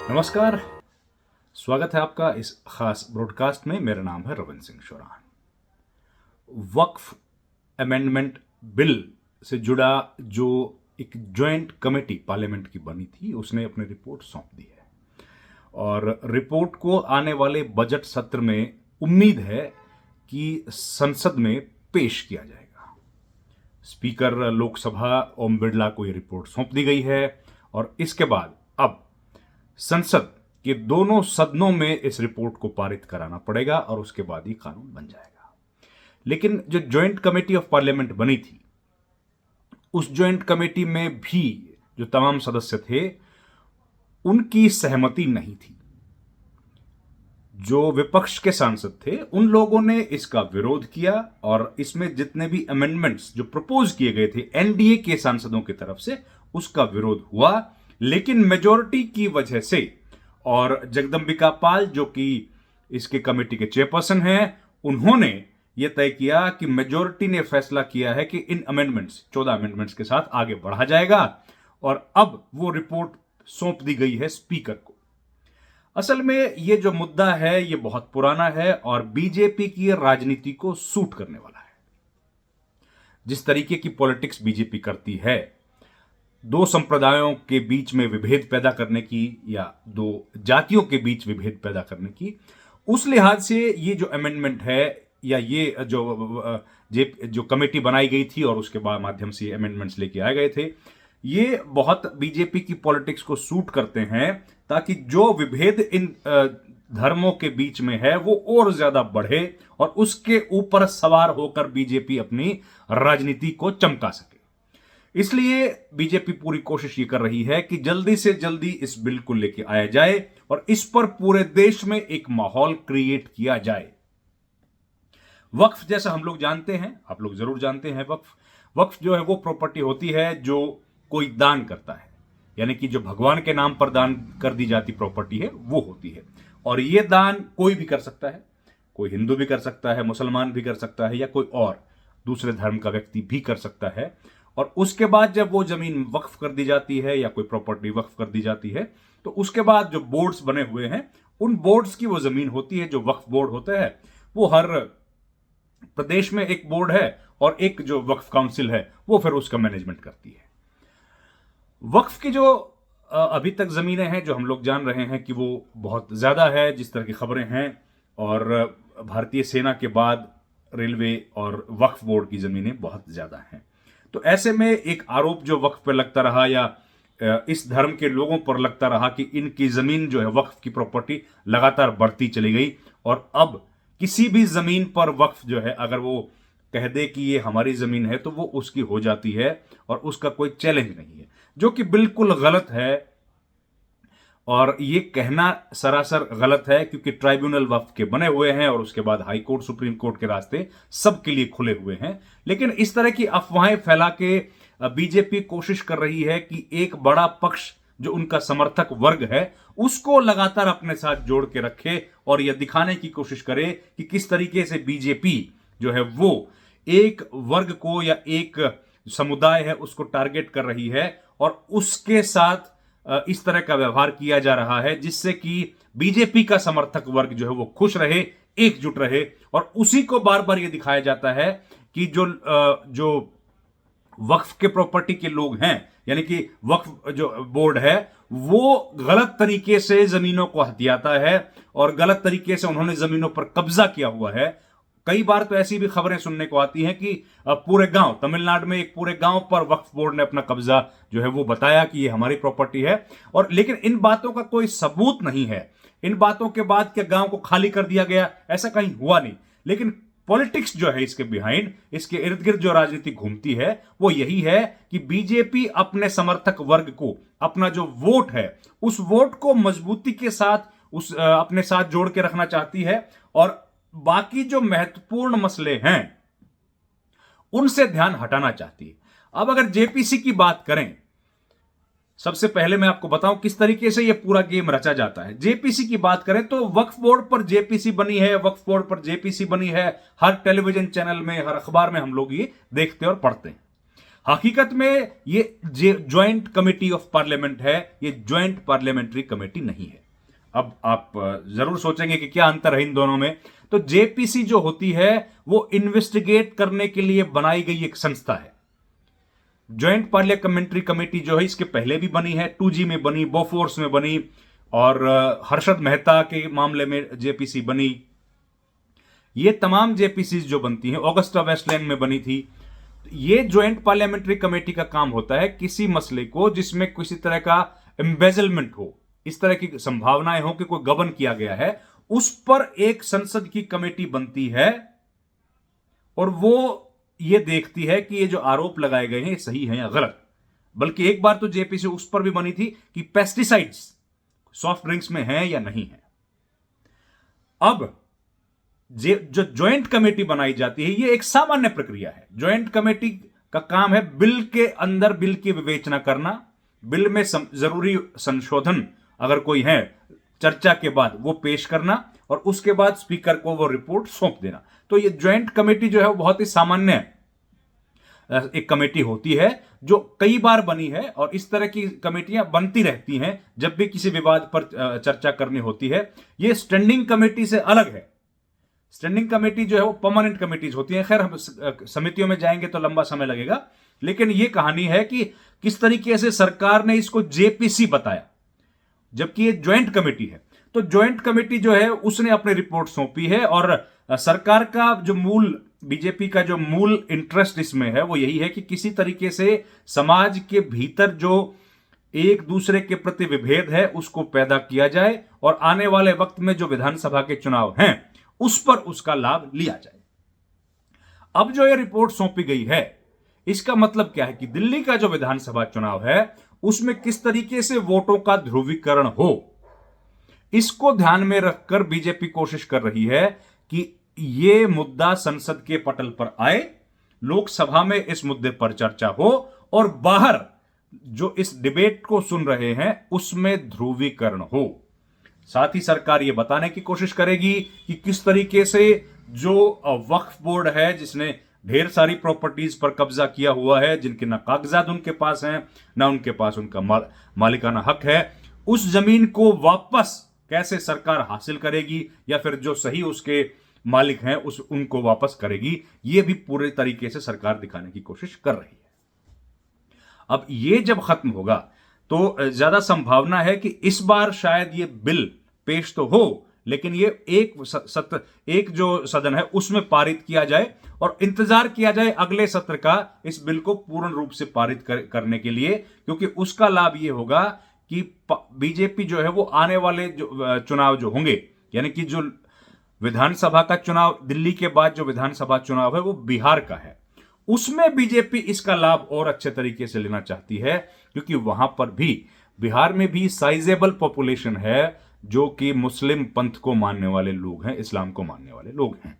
नमस्कार। स्वागत है आपका इस खास ब्रॉडकास्ट में। मेरा नाम है रविंद्र सिंह शोरान। वक्फ अमेंडमेंट बिल से जुड़ा जो एक जॉइंट कमेटी पार्लियामेंट की बनी थी, उसने अपनी रिपोर्ट सौंप दी है और रिपोर्ट को आने वाले बजट सत्र में उम्मीद है कि संसद में पेश किया जाएगा। स्पीकर लोकसभा ओम बिरला को यह रिपोर्ट सौंप दी गई है और इसके बाद अब संसद के दोनों सदनों में इस रिपोर्ट को पारित कराना पड़ेगा और उसके बाद ही कानून बन जाएगा। लेकिन जो जॉइंट कमेटी ऑफ पार्लियामेंट बनी थी, उस जॉइंट कमेटी में भी जो तमाम सदस्य थे, उनकी सहमति नहीं थी। जो विपक्ष के सांसद थे, उन लोगों ने इसका विरोध किया और इसमें जितने भी अमेंडमेंट्स जो प्रपोज किए गए थे एनडीए के सांसदों की तरफ से, उसका विरोध हुआ। लेकिन मेजॉरिटी की वजह से और जगदंबिका पाल जो कि इसके कमेटी के चेयरपर्सन हैं, उन्होंने यह तय किया कि मेजॉरिटी ने फैसला किया है कि इन अमेंडमेंट्स 14 अमेंडमेंट्स के साथ आगे बढ़ा जाएगा और अब वो रिपोर्ट सौंप दी गई है स्पीकर को। असल में यह जो मुद्दा है यह बहुत पुराना है और बीजेपी की राजनीति को सूट करने वाला है। जिस तरीके की पॉलिटिक्स बीजेपी करती है, दो संप्रदायों के बीच में विभेद पैदा करने की या दो जातियों के बीच विभेद पैदा करने की, उस लिहाज से ये जो अमेंडमेंट है या ये जो कमेटी बनाई गई थी और उसके बाद माध्यम से अमेंडमेंट्स लेके आए गए थे, ये बहुत बीजेपी की पॉलिटिक्स को सूट करते हैं ताकि जो विभेद इन धर्मों के बीच में है वो और ज्यादा बढ़े और उसके ऊपर सवार होकर बीजेपी अपनी राजनीति को चमका सके। इसलिए बीजेपी पूरी कोशिश ये कर रही है कि जल्दी से जल्दी इस बिल को लेके आया जाए और इस पर पूरे देश में एक माहौल क्रिएट किया जाए। वक्फ जैसा हम लोग जानते हैं, आप लोग जरूर जानते हैं, वक्फ जो है वो प्रॉपर्टी होती है जो कोई दान करता है, यानी कि जो भगवान के नाम पर दान कर दी जाती प्रॉपर्टी है वो होती है। और ये दान कोई भी कर सकता है, कोई हिंदू भी कर सकता है, मुसलमान भी कर सकता है या कोई और दूसरे धर्म का व्यक्ति भी कर सकता है। और उसके बाद जब वो जमीन वक्फ कर दी जाती है या कोई प्रॉपर्टी वक्फ कर दी जाती है, तो उसके बाद जो बोर्ड्स बने हुए हैं, उन बोर्ड्स की वो जमीन होती है जो वक्फ बोर्ड होता है। वो हर प्रदेश में एक बोर्ड है और एक जो वक्फ काउंसिल है वो फिर उसका मैनेजमेंट करती है। वक्फ की जो अभी तक जमीनें हैं, जो हम लोग जान रहे हैं कि वो बहुत ज्यादा है, जिस तरह की खबरें हैं, और भारतीय सेना के बाद रेलवे और वक्फ बोर्ड की जमीनें बहुत ज्यादा हैं। तो ऐसे में एक आरोप जो वक्फ पे लगता रहा या इस धर्म के लोगों पर लगता रहा कि इनकी जमीन जो है वक्फ की प्रॉपर्टी लगातार बढ़ती चली गई और अब किसी भी जमीन पर वक्फ जो है अगर वो कह दे कि ये हमारी जमीन है तो वो उसकी हो जाती है और उसका कोई चैलेंज नहीं है, जो कि बिल्कुल गलत है। और ये कहना सरासर गलत है क्योंकि ट्राइब्यूनल वक्फ के बने हुए हैं और उसके बाद हाई कोर्ट, सुप्रीम कोर्ट के रास्ते सबके लिए खुले हुए हैं। लेकिन इस तरह की अफवाहें फैला के बीजेपी कोशिश कर रही है कि एक बड़ा पक्ष जो उनका समर्थक वर्ग है उसको लगातार अपने साथ जोड़ के रखे और यह दिखाने की कोशिश करे कि किस तरीके से बीजेपी जो है वो एक वर्ग को या एक समुदाय है उसको टारगेट कर रही है और उसके साथ इस तरह का व्यवहार किया जा रहा है जिससे कि बीजेपी का समर्थक वर्ग जो है वो खुश रहे, एकजुट रहे। और उसी को बार बार ये दिखाया जाता है कि जो वक्फ के प्रॉपर्टी के लोग हैं, यानी कि वक्फ जो बोर्ड है वो गलत तरीके से जमीनों को हथियाता है और गलत तरीके से उन्होंने जमीनों पर कब्जा किया हुआ है। कई बार तो ऐसी भी खबरें सुनने को आती हैं कि पूरे गांव, तमिलनाडु में एक पूरे गांव पर वक्फ बोर्ड ने अपना कब्जा जो है वो बताया कि ये हमारी प्रॉपर्टी है। और लेकिन इन बातों का कोई सबूत नहीं है। इन बातों के बाद क्या गांव को खाली कर दिया गया, ऐसा कहीं हुआ नहीं। लेकिन पॉलिटिक्स जो है इसके बिहाइंड, इसके इर्द गिर्द जो राजनीति घूमती है वो यही है कि बीजेपी अपने समर्थक वर्ग को, अपना जो वोट है उस वोट को मजबूती के साथ अपने साथ जोड़ के रखना चाहती है और बाकी जो महत्वपूर्ण मसले हैं उनसे ध्यान हटाना चाहती है। अब अगर जेपीसी की बात करें, सबसे पहले मैं आपको बताऊं किस तरीके से यह पूरा गेम रचा जाता है। जेपीसी की बात करें तो वक्फ बोर्ड पर जेपीसी बनी है, वक्फ बोर्ड पर जेपीसी बनी है। हर टेलीविजन चैनल में, हर अखबार में हम लोग ये देखते और पढ़ते हैं। हकीकत में ये ज्वाइंट कमेटी ऑफ पार्लियामेंट है, ये ज्वाइंट पार्लियामेंट्री कमेटी नहीं है। अब आप जरूर सोचेंगे कि क्या अंतर है इन दोनों में। तो जेपीसी जो होती है वो इन्वेस्टिगेट करने के लिए बनाई गई एक संस्था है। ज्वाइंट पार्लियामेंट्री कमेटी जो है इसके पहले भी बनी है, 2G में बनी, बोफोर्स में बनी, और हर्षद मेहता के मामले में जेपीसी बनी। ये तमाम जेपीसी जो बनती हैं, ऑगस्टा वेस्टलैंड में बनी थी। ये ज्वाइंट पार्लियामेंट्री कमेटी का काम होता है किसी मसले को जिसमें किसी तरह का एम्बेजलमेंट हो, इस तरह की संभावनाएं हो कि कोई गबन किया गया है, उस पर एक संसद की कमेटी बनती है और वो ये देखती है कि ये जो आरोप लगाए गए हैं ये सही है या गलत। बल्कि एक बार तो जेपीसी उस पर भी बनी थी कि पेस्टिसाइड्स सॉफ्ट ड्रिंक्स में है या नहीं है। अब जो ज्वाइंट कमेटी बनाई जाती है ये एक सामान्य प्रक्रिया है। ज्वाइंट कमेटी का काम है बिल के अंदर बिल की विवेचना करना, बिल में जरूरी संशोधन अगर कोई है चर्चा के बाद वो पेश करना, और उसके बाद स्पीकर को वो रिपोर्ट सौंप देना। तो ये ज्वाइंट कमेटी जो है वो बहुत ही सामान्य एक कमेटी होती है जो कई बार बनी है, और इस तरह की कमेटियां बनती रहती हैं जब भी किसी विवाद पर चर्चा करनी होती है। ये स्टैंडिंग कमेटी से अलग है। स्टैंडिंग कमेटी जो है वो परमानेंट कमेटीज होती हैं। खैर, हम समितियों में जाएंगे तो लंबा समय लगेगा, लेकिन ये कहानी है कि किस तरीके से सरकार ने इसको जेपीसी बताया जबकि ये ज्वाइंट कमेटी है। तो ज्वाइंट कमेटी जो है उसने अपनी रिपोर्ट सौंपी है, और सरकार का जो बीजेपी का जो मूल इंटरेस्ट इसमें है वो यही है कि किसी तरीके से समाज के भीतर जो एक दूसरे के प्रति विभेद है उसको पैदा किया जाए, और आने वाले वक्त में जो विधानसभा के चुनाव हैं उस पर उसका लाभ लिया जाए। अब जो ये रिपोर्ट सौंपी गई है इसका मतलब क्या है कि दिल्ली का जो विधानसभा चुनाव है उसमें किस तरीके से वोटों का ध्रुवीकरण हो, इसको ध्यान में रखकर बीजेपी कोशिश कर रही है कि ये मुद्दा संसद के पटल पर आए, लोकसभा में इस मुद्दे पर चर्चा हो, और बाहर जो इस डिबेट को सुन रहे हैं उसमें ध्रुवीकरण हो। साथ ही सरकार ये बताने की कोशिश करेगी कि किस तरीके से जो वक्फ बोर्ड है जिसने ढेर सारी प्रॉपर्टीज पर कब्जा किया हुआ है, जिनके ना कागजात उनके पास हैं ना उनके पास उनका मालिकाना हक है, उस जमीन को वापस कैसे सरकार हासिल करेगी, या फिर जो सही उसके मालिक हैं उनको वापस करेगी। ये भी पूरे तरीके से सरकार दिखाने की कोशिश कर रही है। अब ये जब खत्म होगा तो ज्यादा संभावना है कि इस बार शायद ये बिल पेश तो हो, लेकिन ये एक जो सदन है उसमें पारित किया जाए, और इंतजार किया जाए अगले सत्र का इस बिल को पूर्ण रूप से पारित करने के लिए, क्योंकि उसका लाभ ये होगा कि बीजेपी जो है वो आने वाले जो चुनाव जो होंगे, यानी कि जो विधानसभा का चुनाव दिल्ली के बाद जो विधानसभा चुनाव है वो बिहार का है, उसमें बीजेपी इसका लाभ और अच्छे तरीके से लेना चाहती है, क्योंकि वहां पर भी बिहार में भी साइजेबल पॉपुलेशन है जो कि मुस्लिम पंथ को मानने वाले लोग हैं, इस्लाम को मानने वाले लोग हैं।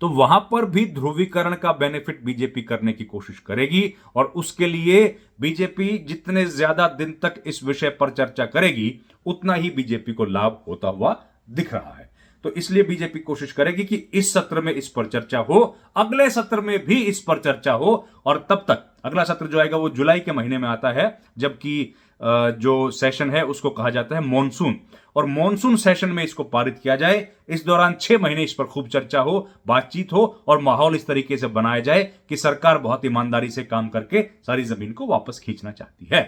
तो वहां पर भी ध्रुवीकरण का बेनिफिट बीजेपी करने की कोशिश करेगी, और उसके लिए बीजेपी जितने ज्यादा दिन तक इस विषय पर चर्चा करेगी उतना ही बीजेपी को लाभ होता हुआ दिख रहा है। तो इसलिए बीजेपी कोशिश करेगी कि इस सत्र में इस पर चर्चा हो, अगले सत्र में भी इस पर चर्चा हो, और तब तक अगला सत्र जो आएगा वो जुलाई के महीने में आता है, जबकि जो सेशन है उसको कहा जाता है मॉनसून, और मॉनसून सेशन में इसको पारित किया जाए। इस दौरान 6 महीने इस पर खूब चर्चा हो, बातचीत हो, और माहौल इस तरीके से बनाया जाए कि सरकार बहुत ईमानदारी से काम करके सारी जमीन को वापस खींचना चाहती है।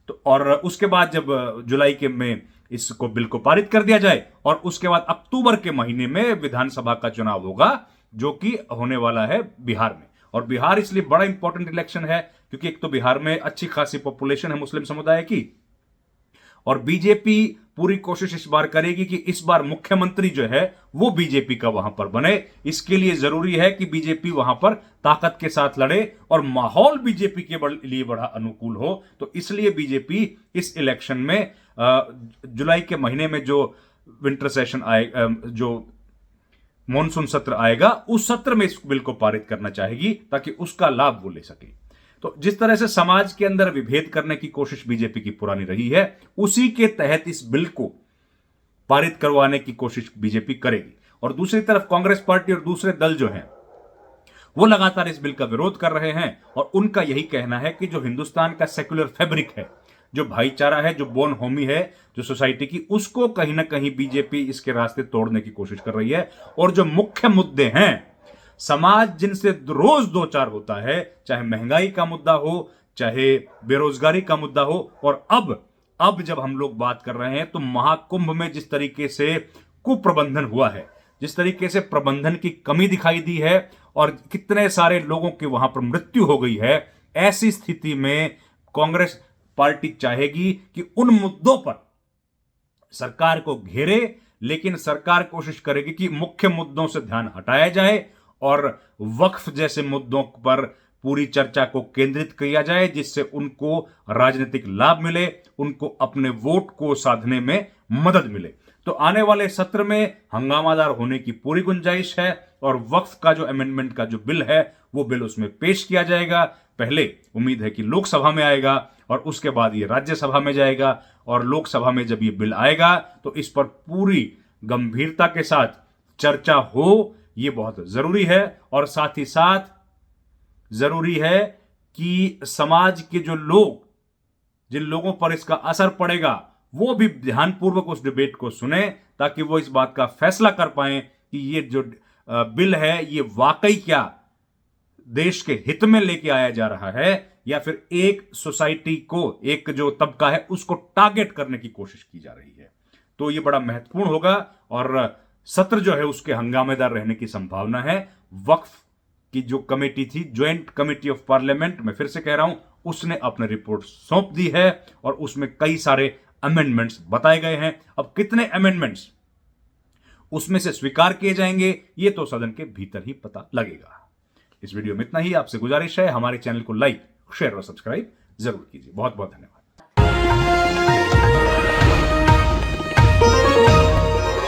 तो और उसके बाद जब जुलाई के में इसको बिल को पारित कर दिया जाए, और उसके बाद अक्टूबर के महीने में विधानसभा का चुनाव होगा जो कि होने वाला है बिहार में। और बिहार इसलिए बड़ा इंपॉर्टेंट इलेक्शन है क्योंकि एक तो बिहार में अच्छी खासी पॉपुलेशन है मुस्लिम समुदाय की, और बीजेपी पूरी कोशिश इस बार करेगी कि इस बार मुख्यमंत्री जो है वो बीजेपी का वहां पर बने। इसके लिए जरूरी है कि बीजेपी वहां पर ताकत के साथ लड़े और माहौल बीजेपी के लिए बड़ा अनुकूल हो। तो इसलिए बीजेपी इस इलेक्शन में जुलाई के महीने में जो विंटर सेशन आएगा, जो मॉनसून सत्र आएगा, उस सत्र में इस बिल को पारित करना चाहेगी ताकि उसका लाभ वो ले सके। तो जिस तरह से समाज के अंदर विभेद करने की कोशिश बीजेपी की पुरानी रही है, उसी के तहत इस बिल को पारित करवाने की कोशिश बीजेपी करेगी। और दूसरी तरफ कांग्रेस पार्टी और दूसरे दल जो हैं वो लगातार इस बिल का विरोध कर रहे हैं और उनका यही कहना है कि जो हिंदुस्तान का सेक्युलर फैब्रिक है, जो भाईचारा है, जो बोन होमी है, जो सोसाइटी की, उसको कहीं ना कहीं बीजेपी इसके रास्ते तोड़ने की कोशिश कर रही है। और जो मुख्य मुद्दे हैं, समाज जिनसे रोज दो चार होता है, चाहे महंगाई का मुद्दा हो, चाहे बेरोजगारी का मुद्दा हो, और अब जब हम लोग बात कर रहे हैं तो महाकुंभ में जिस तरीके से कुप्रबंधन हुआ है, जिस तरीके से प्रबंधन की कमी दिखाई दी है और कितने सारे लोगों की वहां पर मृत्यु हो गई है, ऐसी स्थिति में कांग्रेस पार्टी चाहेगी कि उन मुद्दों पर सरकार को घेरे, लेकिन सरकार कोशिश करेगी कि मुख्य मुद्दों से ध्यान हटाया जाए और वक्फ जैसे मुद्दों पर पूरी चर्चा को केंद्रित किया जाए, जिससे उनको राजनीतिक लाभ मिले, उनको अपने वोट को साधने में मदद मिले। तो आने वाले सत्र में हंगामादार होने की पूरी गुंजाइश है और वक्फ का जो अमेंडमेंट का जो बिल है वो बिल उसमें पेश किया जाएगा। पहले उम्मीद है कि लोकसभा में आएगा और उसके बाद ये राज्यसभा में जाएगा, और लोकसभा में जब ये बिल आएगा तो इस पर पूरी गंभीरता के साथ चर्चा हो, ये बहुत जरूरी है। और साथ ही साथ जरूरी है कि समाज के जो लोग, जिन लोगों पर इसका असर पड़ेगा, वो भी ध्यानपूर्वक उस डिबेट को सुने, ताकि वो इस बात का फैसला कर पाए कि ये जो बिल है ये वाकई क्या देश के हित में लेके आया जा रहा है, या फिर एक सोसाइटी को, एक जो तबका है उसको टारगेट करने की कोशिश की जा रही है। तो ये बड़ा महत्वपूर्ण होगा और सत्र जो है उसके हंगामेदार रहने की संभावना है। वक्फ की जो कमेटी थी, ज्वाइंट कमेटी ऑफ पार्लियामेंट, मैं फिर से कह रहा हूं, उसने अपनी रिपोर्ट सौंप दी है और उसमें कई सारे अमेंडमेंट्स बताए गए हैं। अब कितने अमेंडमेंट्स उसमें से स्वीकार किए जाएंगे ये तो सदन के भीतर ही पता लगेगा। इस वीडियो में इतना ही। आपसे गुजारिश है हमारे चैनल को लाइक, शेयर और सब्सक्राइब जरूर कीजिए। बहुत बहुत धन्यवाद।